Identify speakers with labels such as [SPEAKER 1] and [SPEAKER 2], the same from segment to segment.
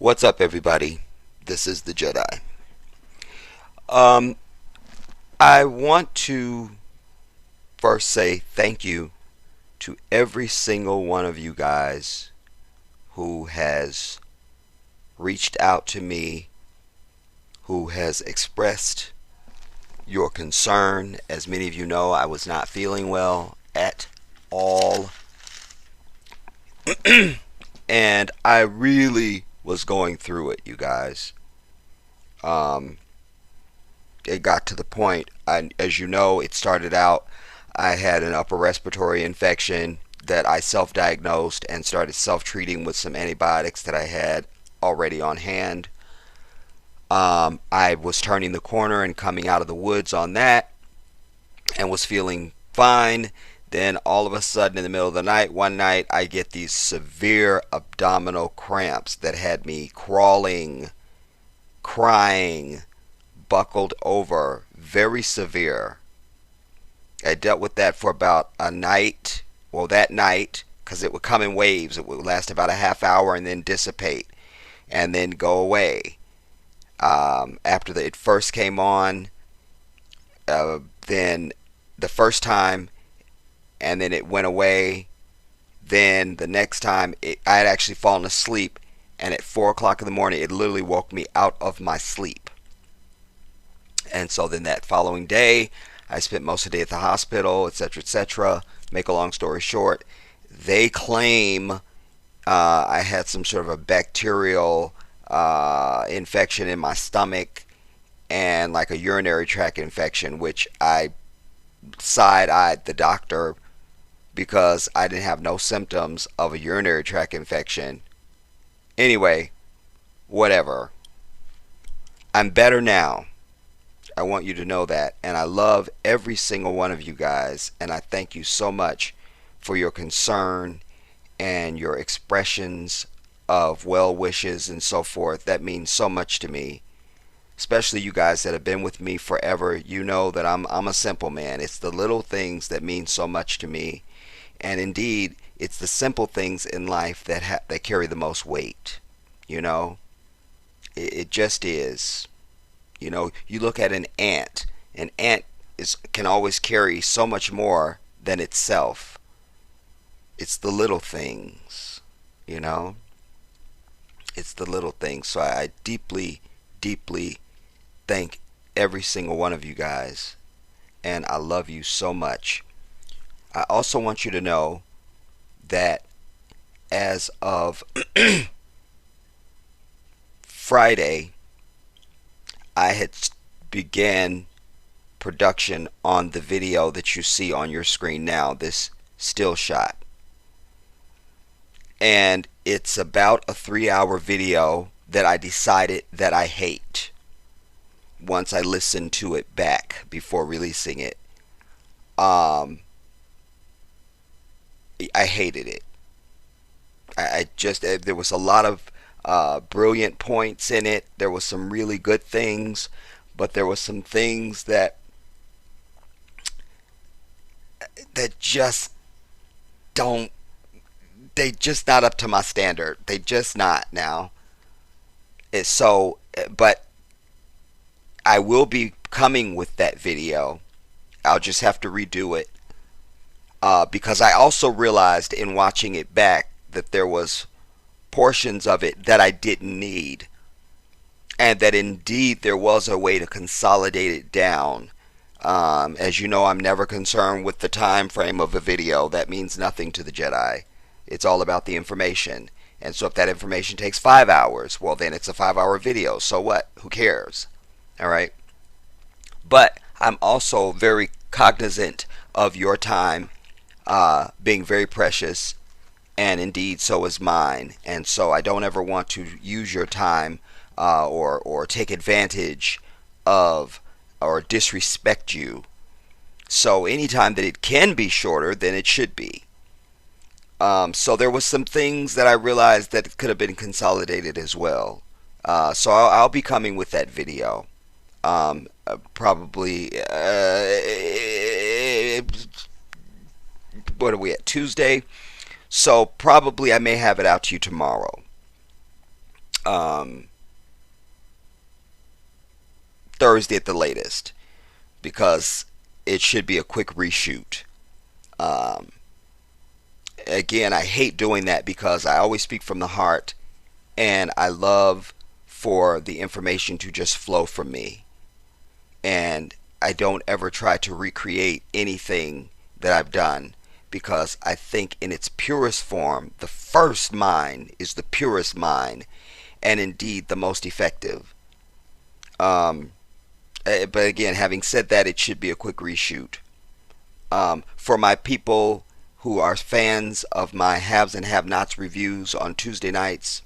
[SPEAKER 1] What's up, everybody? This is the Jedi. Um, I want to first say thank you to every single one of you guys who has reached out to me, who has expressed your concern. As many of you know, I was not feeling well at all, and I really was going through it, you guys. Um, it got to the point, as you know, it started out, I had an upper respiratory infection that I self diagnosed and started self treating with some antibiotics that I had already on hand. I was turning the corner and coming out of the woods on that and was feeling fine. Then all of a sudden, in the middle of the night, one night, I get these severe abdominal cramps that had me crawling, crying, buckled over, very severe. I dealt with that for about a night. Well, that night, because it would come in waves, it would last about a half hour and then dissipate and then go away. After it first came on, then the first time, and then it went away. Then the next time, I had actually fallen asleep, and at 4 o'clock in the morning, it literally woke me out of my sleep. And so then that following day, I spent most of the day at the hospital, etc., etc. Make a long story short, they claim I had some sort of a bacterial infection in my stomach and like a urinary tract infection, which I side-eyed the doctor because I didn't have no symptoms of a urinary tract infection. Anyway, whatever. I'm better now. I want you to know that. And I love every single one of you guys. And I thank you so much for your concern and your expressions of well wishes and so forth. That means so much to me. Especially you guys that have been with me forever. You know that I'm a simple man. It's the little things that mean so much to me. And indeed, it's the simple things in life that carry the most weight. You know, it just is. You know, you look at an ant. An ant can always carry so much more than itself. It's the little things, you know. It's the little things. So I deeply, deeply thank every single one of you guys, and I love you so much. I also want you to know that as of Friday, I had began production on the video that you see on your screen now, this still shot. And it's about a 3-hour video that I decided that I hate once I listened to it back before releasing it. I hated it. I just, there was a lot of brilliant points in it. There was some really good things, but there was some things that just don't, they just not up to my standard. They just not now. It's so, but I will be coming with that video. I'll just have to redo it because I also realized in watching it back that there was portions of it that I didn't need, and that indeed there was a way to consolidate it down. As you know, I'm never concerned with the time frame of a video. That means nothing to the Jedi. It's all about the information. And so if that information takes 5 hours, well, then it's a 5-hour video. So what? Who cares? All right. But I'm also very cognizant of your time being very precious, and indeed so is mine. And so I don't ever want to use your time or take advantage of or disrespect you. So anytime that it can be shorter, then it should be. So there was some things that I realized that could have been consolidated as well. So I'll be coming with that video. Probably, what are we at, Tuesday? So probably I may have it out to you tomorrow. um, Thursday at the latest, because it should be a quick reshoot. Um, Again, I hate doing that because I always speak from the heart, and I love for the information to just flow from me. And I don't ever try to recreate anything that I've done, because I think in its purest form, the first mind is the purest mind and indeed the most effective. Um, but again, having said that, it should be a quick reshoot. For my people who are fans of my haves and have nots reviews on Tuesday nights,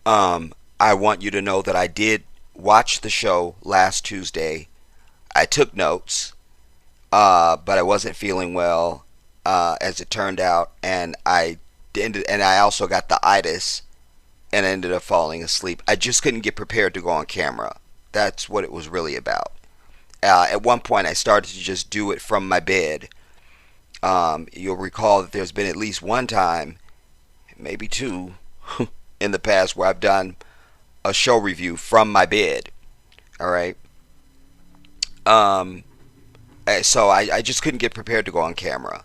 [SPEAKER 1] I want you to know that I did watch the show last Tuesday. I took notes, but I wasn't feeling well, as it turned out, and I also got the itis and ended up falling asleep. I just couldn't get prepared to go on camera. That's what it was really about. At one point, I started to just do it from my bed. You'll recall that there's been at least one time, maybe two, in the past where I've done a show review from my bed. All right. Um, so I just couldn't get prepared to go on camera,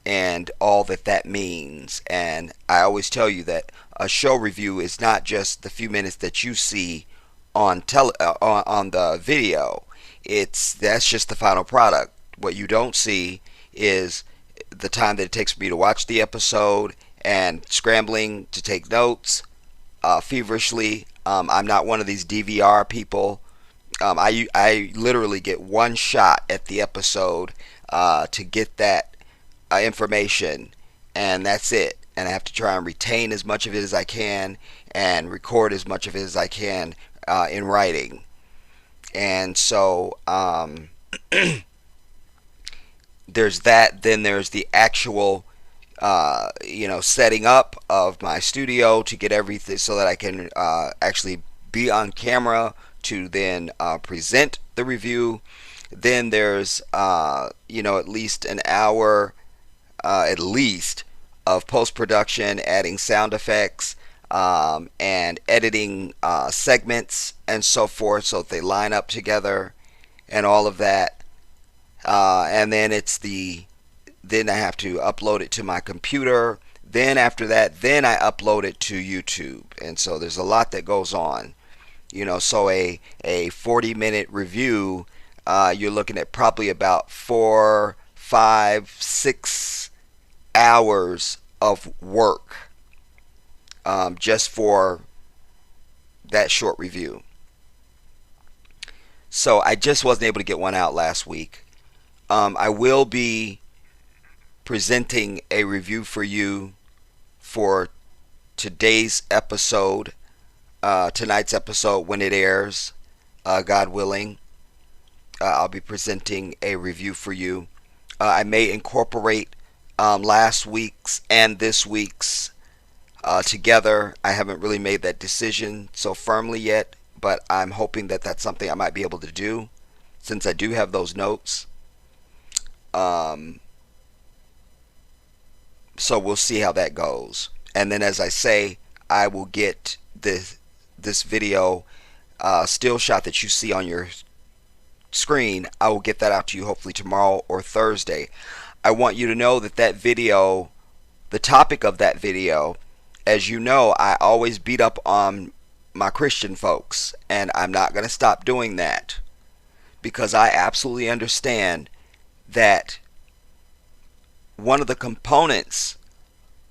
[SPEAKER 1] and all that that means. And I always tell you that a show review is not just the few minutes that you see on the video. That's just the final product. What you don't see is the time that it takes for me to watch the episode and scrambling to take notes feverishly. I'm not one of these DVR people. I literally get one shot at the episode to get that information, and that's it. And I have to try and retain as much of it as I can and record as much of it as I can in writing. And so there's that. Then there's the actual setting up of my studio to get everything so that I can actually be on camera to then present the review. Then there's at least an hour at least of post-production, adding sound effects, and editing segments and so forth so that they line up together and all of that. And then I have to upload it to my computer. Then after that, then I upload it to YouTube. And so there's a lot that goes on. So a 40-minute review, you're looking at probably about 4, 5, 6 hours of work, just for that short review. So I just wasn't able to get one out last week. I will be presenting a review for you for today's episode, tonight's episode when it airs, God willing. I'll be presenting a review for you. I may incorporate last week's and this week's together. I haven't really made that decision so firmly yet, but I'm hoping that that's something I might be able to do since I do have those notes. So we'll see how that goes. And then, as I say, I will get this video still shot that you see on your screen. I will get that out to you hopefully tomorrow or Thursday. I want you to know that that video, the topic of that video, as you know, I always beat up on my Christian folks, and I'm not going to stop doing that, because I absolutely understand that one of the components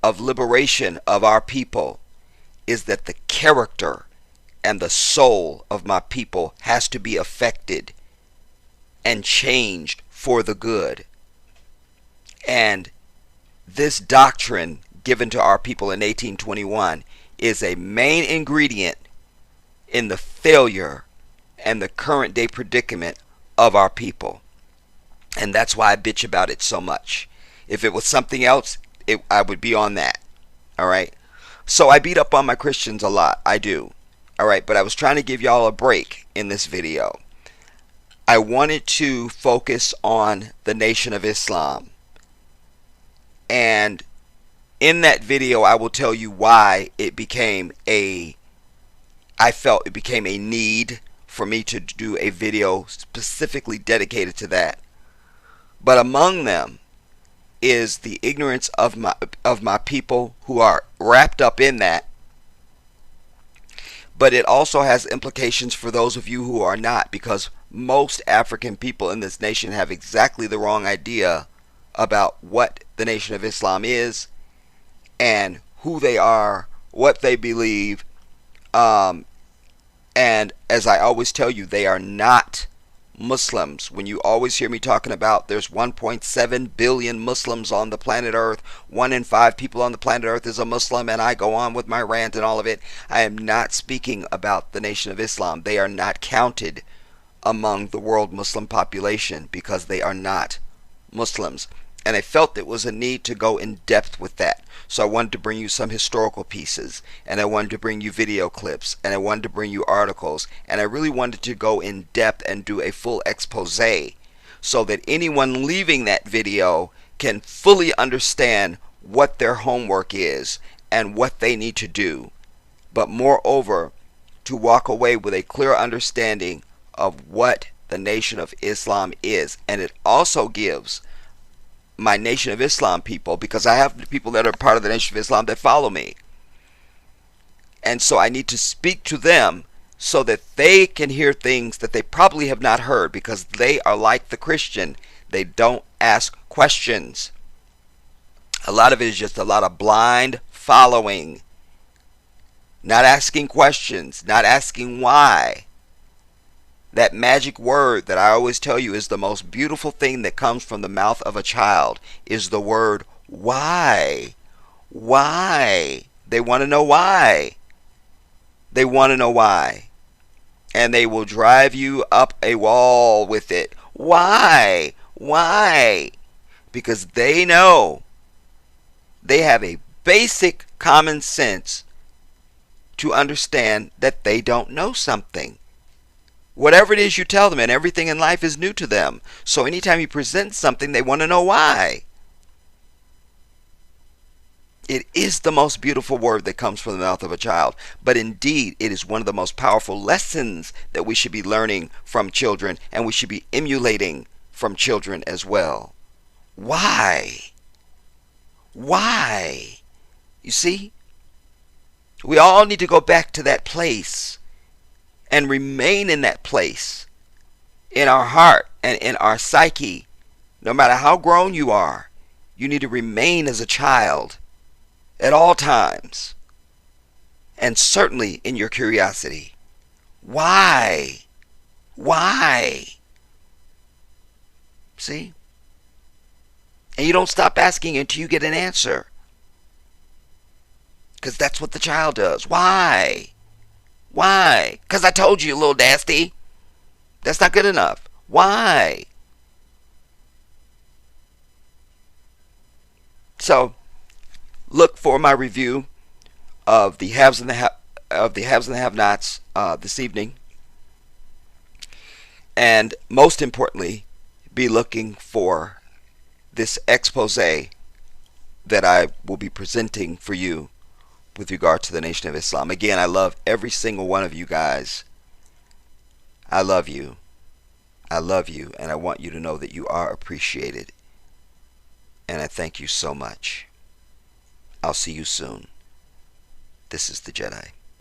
[SPEAKER 1] of liberation of our people is that the character and the soul of my people has to be affected and changed for the good. And this doctrine given to our people in 1821 is a main ingredient in the failure and the current day predicament of our people. And that's why I bitch about it so much. If it was something else, I would be on that. Alright? So I beat up on my Christians a lot. I do. Alright, but I was trying to give y'all a break in this video. I wanted to focus on the Nation of Islam. And In that video, I will tell you why I felt it became a need for me to do a video specifically dedicated to that. But among them is the ignorance of my people who are wrapped up in that. But it also has implications for those of you who are not, because most African people in this nation have exactly the wrong idea about what the Nation of Islam is and who they are, what they believe. And as I always tell you, they are not Muslims. When you always hear me talking about there's 1.7 billion Muslims on the planet Earth, 1 in 5 people on the planet Earth is a Muslim, and I go on with my rant and all of it, I am not speaking about the Nation of Islam. They are not counted among the world Muslim population because they are not Muslims. And I felt it was a need to go in depth with that. So I wanted to bring you some historical pieces, and I wanted to bring you video clips, and I wanted to bring you articles, and I really wanted to go in depth and do a full expose so that anyone leaving that video can fully understand what their homework is and what they need to do. But moreover, to walk away with a clear understanding of what the Nation of Islam is. And it also gives my Nation of Islam people, because I have people that are part of the Nation of Islam that follow me, and so I need to speak to them so that they can hear things that they probably have not heard, because they are like the Christian. They don't ask questions. A lot of it is just a lot of blind following, not asking questions, not asking why. That magic word that I always tell you is the most beautiful thing that comes from the mouth of a child is the word why. Why? They want to know why. They want to know why. And they will drive you up a wall with it. Why? Why? Because they know they have a basic common sense to understand that they don't know something. Whatever it is you tell them, and everything in life is new to them. So anytime you present something, they want to know why. It is the most beautiful word that comes from the mouth of a child. But indeed, it is one of the most powerful lessons that we should be learning from children, and we should be emulating from children as well. Why? Why? You see? We all need to go back to that place and remain in that place, in our heart and in our psyche. No matter how grown you are, you need to remain as a child at all times, and certainly in your curiosity. Why? Why? See? And you don't stop asking until you get an answer, because that's what the child does. Why? Why? Because I told you, little dasty. That's not good enough. Why? So, look for my review of the haves and the have-nots this evening, and most importantly, be looking for this expose that I will be presenting for you with regard to the Nation of Islam. Again, I love every single one of you guys. I love you. I love you, and I want you to know that you are appreciated. And I thank you so much. I'll see you soon. This is the Jedi.